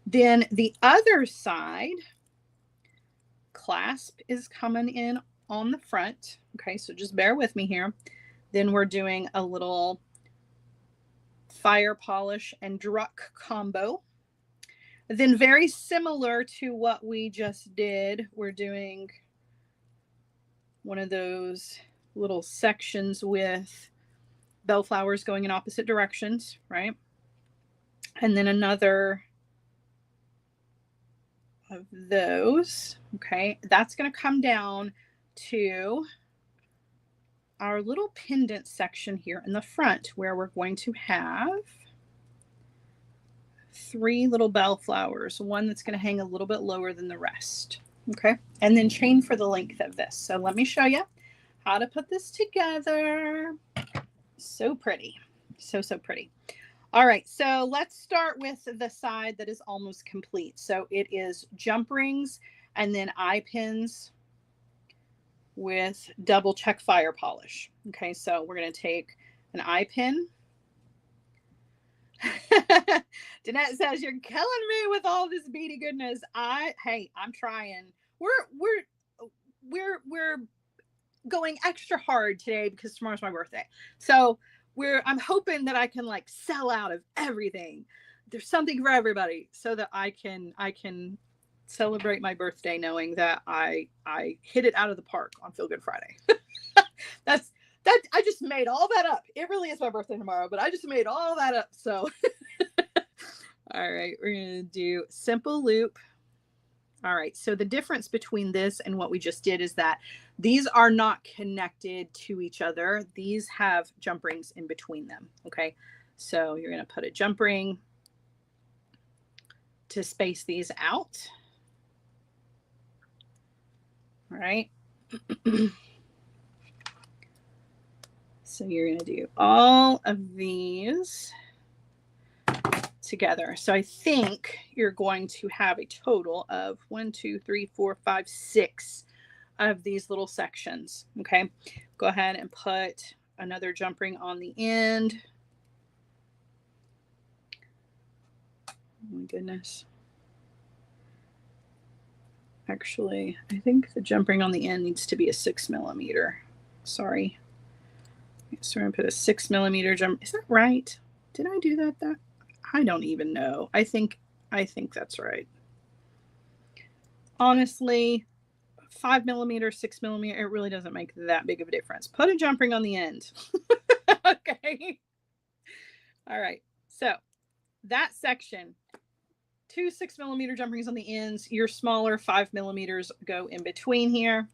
Then the other side, clasp is coming in on the front. Okay, so just bear with me here. Then we're doing a little fire polish and druck combo. Then very similar to what we just did, we're doing one of those little sections with bellflowers going in opposite directions, right? And then another of those. Okay, that's going to come down to our little pendant section here in the front, where we're going to have 3 little bellflowers, one that's going to hang a little bit lower than the rest. Okay, and then chain for the length of this. So let me show you how to put this together. So pretty. So pretty. All right, so let's start with the side that is almost complete. So it is jump rings and then eye pins with double check fire polish. Okay, so we're going to take an eye pin. Danette says, you're killing me with all this beady goodness. Hey, I'm trying. We're going extra hard today because tomorrow's my birthday. So I'm hoping that I can like sell out of everything. There's something for everybody so that I can celebrate my birthday knowing that I hit it out of the park on Feel Good Friday. That I just made all that up. It really is my birthday tomorrow, but I just made all that up. So all right, we're gonna do simple loop. All right, so the difference between this and what we just did is that these are not connected to each other. These have jump rings in between them. Okay, so you're gonna put a jump ring to space these out. All right. So you're going to do all of these together. So I think you're going to have a total of 1, 2, 3, 4, 5, 6 of these little sections. Okay, go ahead and put another jump ring on the end. Oh my goodness. Actually, I think the jump ring on the end needs to be a 6 millimeter. Sorry. So we're going to put a 6 millimeter jump. Is that right? Did I do that? I don't even know. I think that's right. Honestly, 5 millimeter, 6 millimeter, it really doesn't make that big of a difference. Put a jump ring on the end. Okay. All right. So that section, 2 6mm jump rings on the ends. Your smaller 5mm go in between here.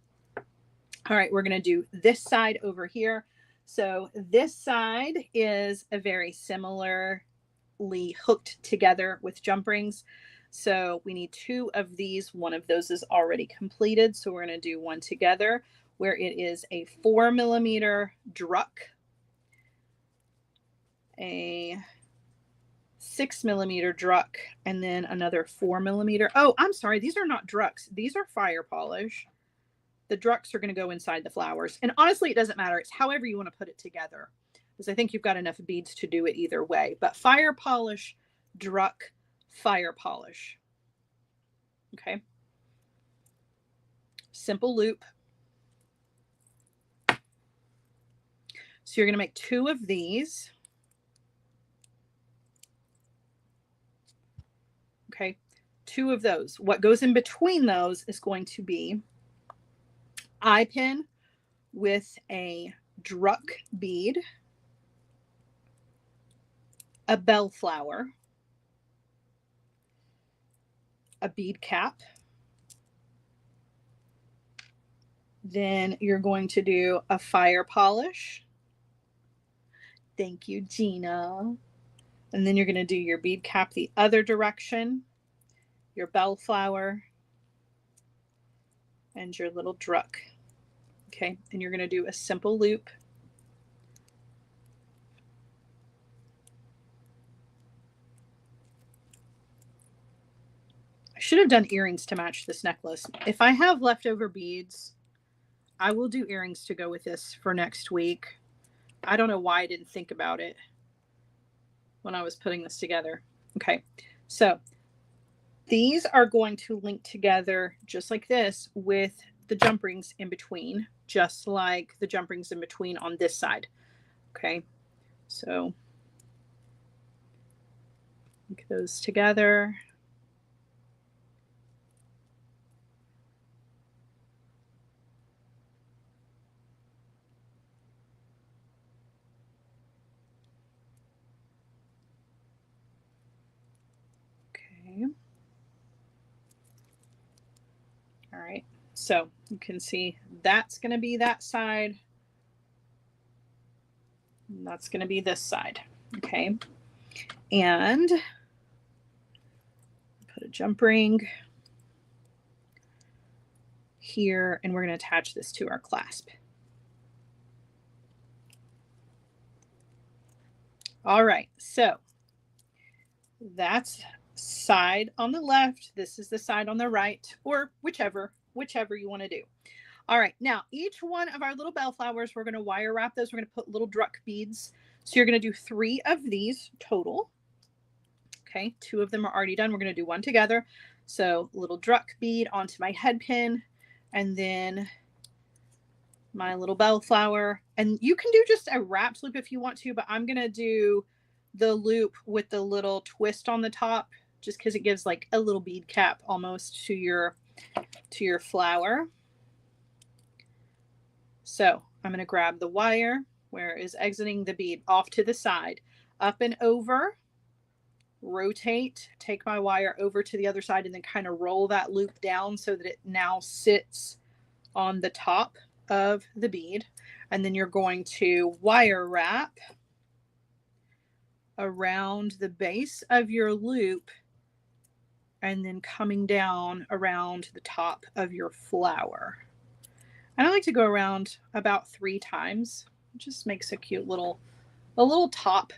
All right, we're going to do this side over here. So this side is a very similarly hooked together with jump rings. So we need 2 of these. One of those is already completed. So we're going to do one together where it is a 4mm druck, a 6mm druck, and then another 4mm. Oh, I'm sorry. These are not drucks. These are fire polish. The drucks are going to go inside the flowers. And honestly, it doesn't matter. It's however you want to put it together, because I think you've got enough beads to do it either way. But fire polish, druck, fire polish. Okay. Simple loop. So you're going to make 2 of these. Okay. 2 of those. What goes in between those is going to be eye pin with a druck bead, a bellflower, a bead cap. Then you're going to do a fire polish. Thank you, Gina. And then you're going to do your bead cap the other direction, your bellflower, and your little druck. Okay, and you're going to do a simple loop. I should have done earrings to match this necklace. If I have leftover beads, I will do earrings to go with this for next week. I don't know why I didn't think about it when I was putting this together. Okay, so these are going to link together just like this with the jump rings in between, just like the jump rings in between on this side. Okay, so link those together. All right, so you can see that's going to be that side. And that's going to be this side. Okay, and put a jump ring here, and we're going to attach this to our clasp. All right, so that's side on the left. This is the side on the right, or whichever you want to do. All right, now each one of our little bellflowers, we're going to wire wrap those. We're going to put little druck beads. So you're going to do 3 of these total. Okay, 2 of them are already done. We're going to do one together. So little druck bead onto my head pin, and then my little bellflower. And you can do just a wrapped loop if you want to, but I'm going to do the loop with the little twist on the top, just because it gives like a little bead cap almost to your flower. So I'm going to grab the wire where it is exiting the bead off to the side, up and over, rotate, take my wire over to the other side, and then kind of roll that loop down so that it now sits on the top of the bead. And then you're going to wire wrap around the base of your loop, and then coming down around the top of your flower. And I like to go around about 3 times. It just makes a cute little top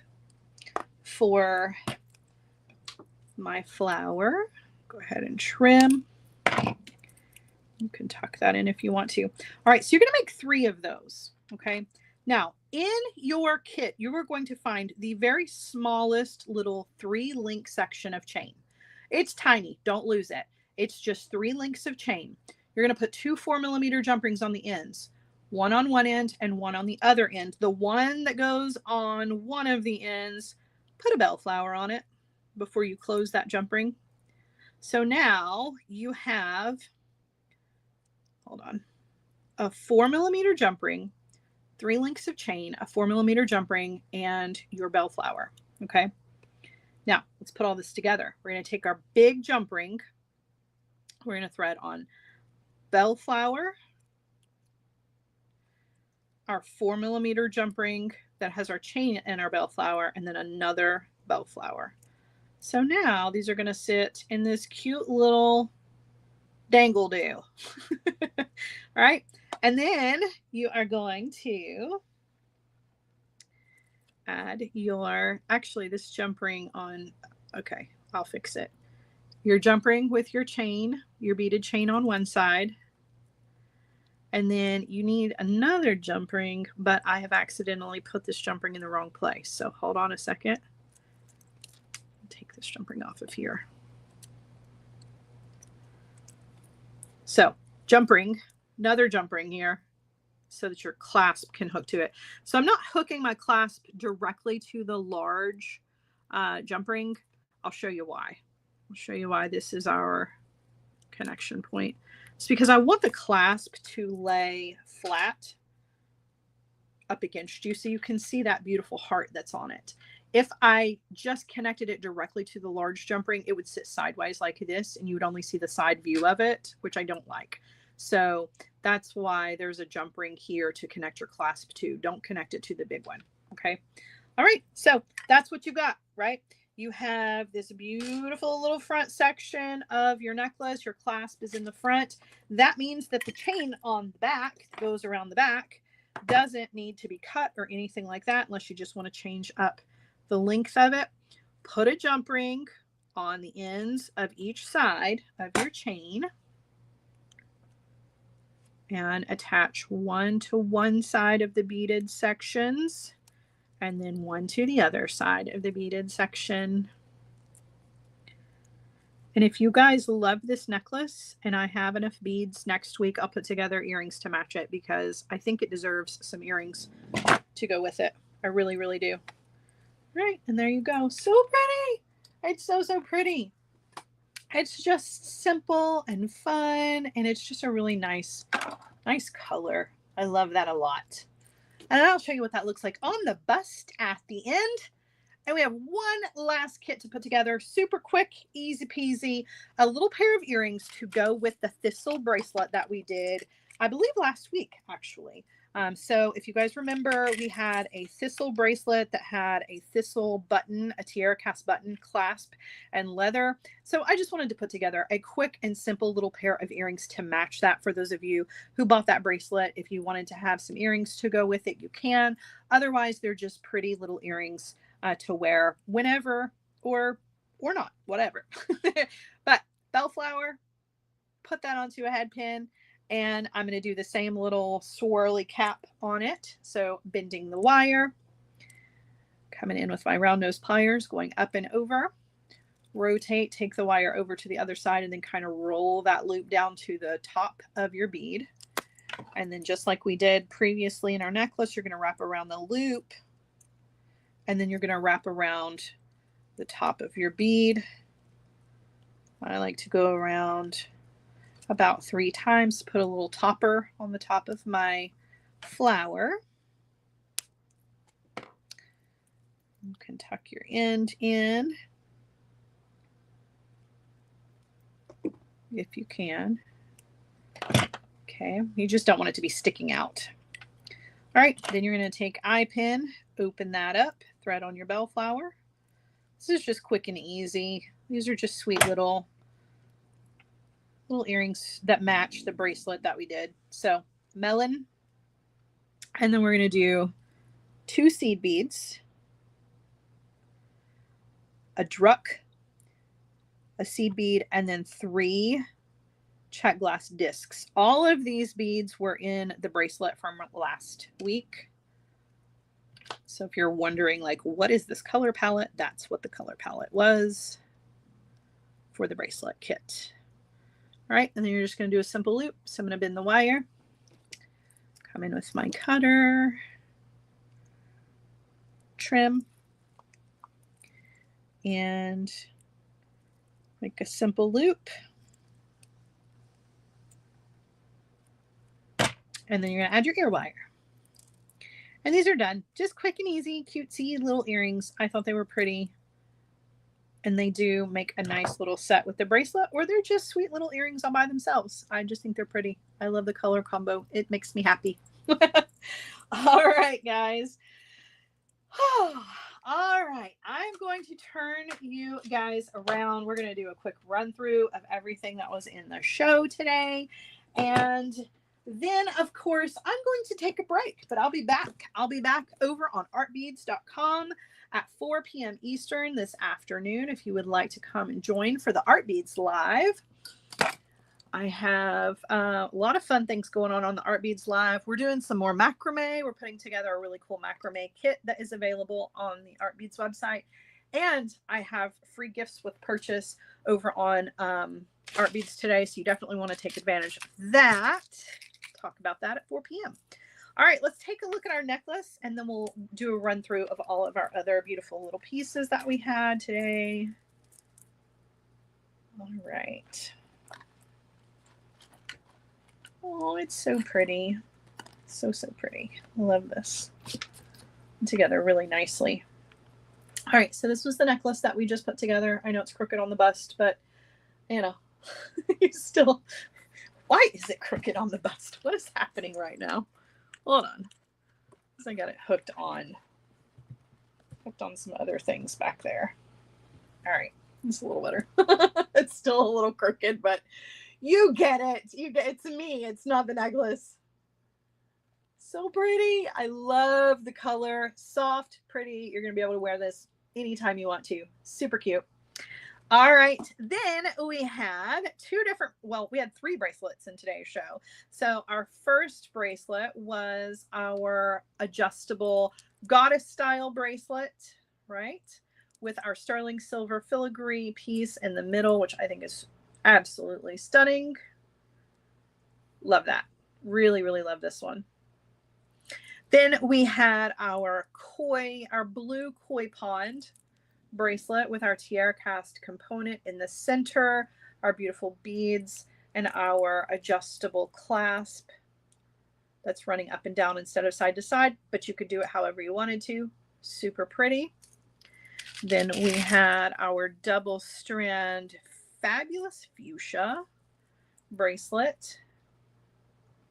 for my flower. Go ahead and trim. You can tuck that in if you want to. All right, so you're going to make 3 of those. Okay. Now, in your kit, you are going to find the very smallest little 3-link section of chain. It's tiny. Don't lose it. It's just 3 links of chain. You're going to put 2 4mm jump rings on the ends, one on one end and one on the other end. The one that goes on one of the ends, put a bellflower on it before you close that jump ring. So now you have, hold on, a 4mm jump ring, 3 links of chain, a 4mm jump ring, and your Bellflower. Okay. Now let's put all this together. We're going to take our big jump ring. We're going to thread on Bellflower, our 4mm jump ring that has our chain and our Bellflower, and then another Bellflower. So now these are going to sit in this cute little dangle-do. All right. And then you are going to add your, actually this jump ring on, okay, I'll fix it. Your jump ring with your chain, your beaded chain on one side. And then you need another jump ring, but I have accidentally put this jump ring in the wrong place. So hold on a second. Take this jump ring off of here. So jump ring, another jump ring here so that your clasp can hook to it. So I'm not hooking my clasp directly to the large jump ring. I'll show you why. I'll show you why this is our connection point. It's because I want the clasp to lay flat up against you so you can see that beautiful heart that's on it. If I just connected it directly to the large jump ring, it would sit sideways like this and you would only see the side view of it, which I don't like. So that's why there's a jump ring here to connect your clasp to. Don't connect it to the big one. Okay. All right. So that's what you got, right? You have this beautiful little front section of your necklace. Your clasp is in the front. That means that the chain on the back that goes around the back doesn't need to be cut or anything like that unless you just want to change up the length of it. Put a jump ring on the ends of each side of your chain and attach one to one side of the beaded sections and then one to the other side of the beaded section. And if you guys love this necklace and I have enough beads, next week I'll put together earrings to match it because I think it deserves some earrings to go with it. I really, really do. Right, and there you go. So pretty. It's so, so pretty. It's just simple and fun, and it's just a really nice color. I love that a lot. And I'll show you what that looks like on the bust at the end. And we have one last kit to put together. Super quick, easy peasy. A little pair of earrings to go with the Thistle bracelet that we did, I believe last week, actually. So if you guys remember, we had a Thistle bracelet that had a Thistle button, a tiara cast button, clasp, and leather. So I just wanted to put together a quick and simple little pair of earrings to match that for those of you who bought that bracelet. If you wanted to have some earrings to go with it, you can. Otherwise, they're just pretty little earrings to wear whenever or not, whatever. But Bellflower, put that onto a head pin. And I'm going to do the same little swirly cap on it. So bending the wire, coming in with my round nose pliers, going up and over, rotate, take the wire over to the other side, and then kind of roll that loop down to the top of your bead. And then just like we did previously in our necklace, you're going to wrap around the loop, and then you're going to wrap around the top of your bead. I like to go around about 3 times, put a little topper on the top of my flower. You can tuck your end in if you can. Okay, you just don't want it to be sticking out. All right, then you're going to take eye pin, open that up, thread on your Bellflower. This is just quick and easy. These are just sweet little earrings that match the bracelet that we did. So melon, and then we're going to do 2 seed beads, a druck, a seed bead, and then 3 check glass discs. All of these beads were in the bracelet from last week. So if you're wondering, like, what is this color palette? That's what the color palette was for the bracelet kit. All right, and then you're just going to do a simple loop. So I'm going to bend the wire, come in with my cutter, trim, and make a simple loop. And then you're going to add your ear wire. And these are done. Just quick and easy, cutesy little earrings. I thought they were pretty. And they do make a nice little set with the bracelet, or they're just sweet little earrings all by themselves. I just think they're pretty. I love the color combo. It makes me happy. All right, guys. All right. I'm going to turn you guys around. We're going to do a quick run through of everything that was in the show today. And then, of course, I'm going to take a break, but I'll be back. I'll be back over on artbeads.com at 4 p.m. Eastern this afternoon if you would like to come and join for the Art Beads Live. I have a lot of fun things going on the Art Beads Live. We're doing some more macrame. We're putting together a really cool macrame kit that is available on the Art Beads website. And I have free gifts with purchase over on Art Beads today. So you definitely want to take advantage of that. Talk about that at 4 p.m. All right, let's take a look at our necklace and then we'll do a run through of all of our other beautiful little pieces that we had today. All right. Oh, it's so pretty. So, so pretty. I love this. Together really nicely. All right, so this was the necklace that we just put together. I know it's crooked on the bust, but, you know, you still... Why is it crooked on the bust? What is happening right now? Hold on. I got it hooked on some other things back there. All right, it's a little better. It's still a little crooked, but you get it. It's me. It's not the necklace. So pretty. I love the color. Soft, pretty. You're going to be able to wear this anytime you want to. Super cute. All right, then we had we had 3 bracelets in today's show. So our first bracelet was our adjustable goddess style bracelet, right? With our sterling silver filigree piece in the middle, which I think is absolutely stunning. Love that. Really, really love this one. Then we had our blue koi pond bracelet with our tiara cast component in the center, our beautiful beads, and our adjustable clasp that's running up and down instead of side to side, but you could do it however you wanted to. Super pretty. Then we had our double strand fabulous fuchsia bracelet.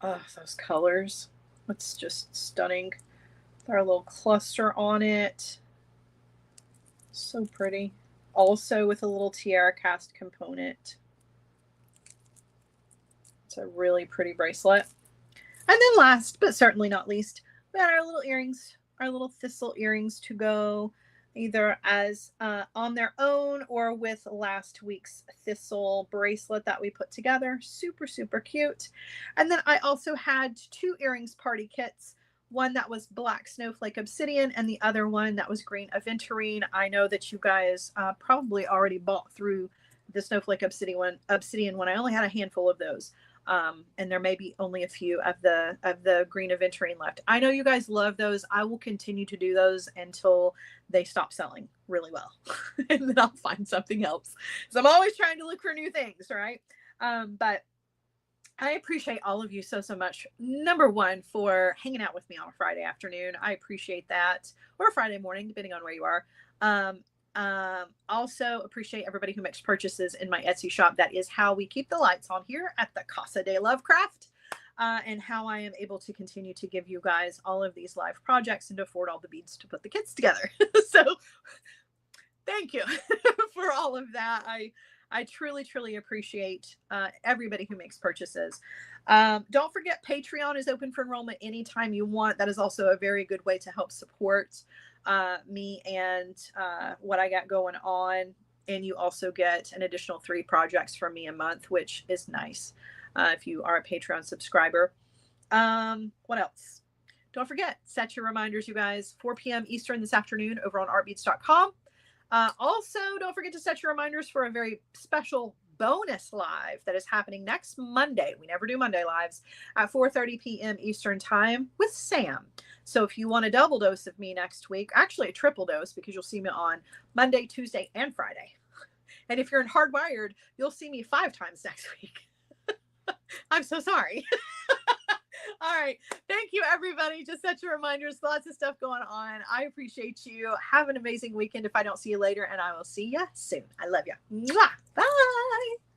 Oh, those colors. It's just stunning. Our little cluster on it. So pretty. Also with a little tiara cast component. It's a really pretty bracelet. And then last, but certainly not least, we had our little earrings, our little thistle earrings to go either as on their own or with last week's thistle bracelet that we put together. Super, super cute. And then I also had 2 earrings party kits. One that was black Snowflake Obsidian and the other one that was green Aventurine. I know that you guys probably already bought through the Snowflake Obsidian one. I only had a handful of those. And there may be only a few of the green Aventurine left. I know you guys love those. I will continue to do those until they stop selling really well. And then I'll find something else. So I'm always trying to look for new things, right? But I appreciate all of you so, so much. Number one, for hanging out with me on a Friday afternoon. I appreciate that. Or a Friday morning, depending on where you are. Also appreciate everybody who makes purchases in my Etsy shop. That is how we keep the lights on here at the Casa de Lovecraft. And how I am able to continue to give you guys all of these live projects and to afford all the beads to put the kits together. So thank you for all of that. I truly, truly appreciate everybody who makes purchases. Don't forget, Patreon is open for enrollment anytime you want. That is also a very good way to help support me and what I got going on. And you also get an additional 3 projects from me a month, which is nice if you are a Patreon subscriber. What else? Don't forget, set your reminders, you guys. 4 p.m. Eastern this afternoon over on artbeads.com. Also, don't forget to set your reminders for a very special bonus live that is happening next Monday. We never do Monday lives at 4:30 p.m. Eastern time with Sam. So if you want a double dose of me next week, actually a triple dose, because you'll see me on Monday, Tuesday, and Friday. And if you're in Hardwired, you'll see me 5 times next week. I'm so sorry. All right. Thank you, everybody. Just such a reminder. There's lots of stuff going on. I appreciate you. Have an amazing weekend if I don't see you later, and I will see you soon. I love you. Mwah. Bye.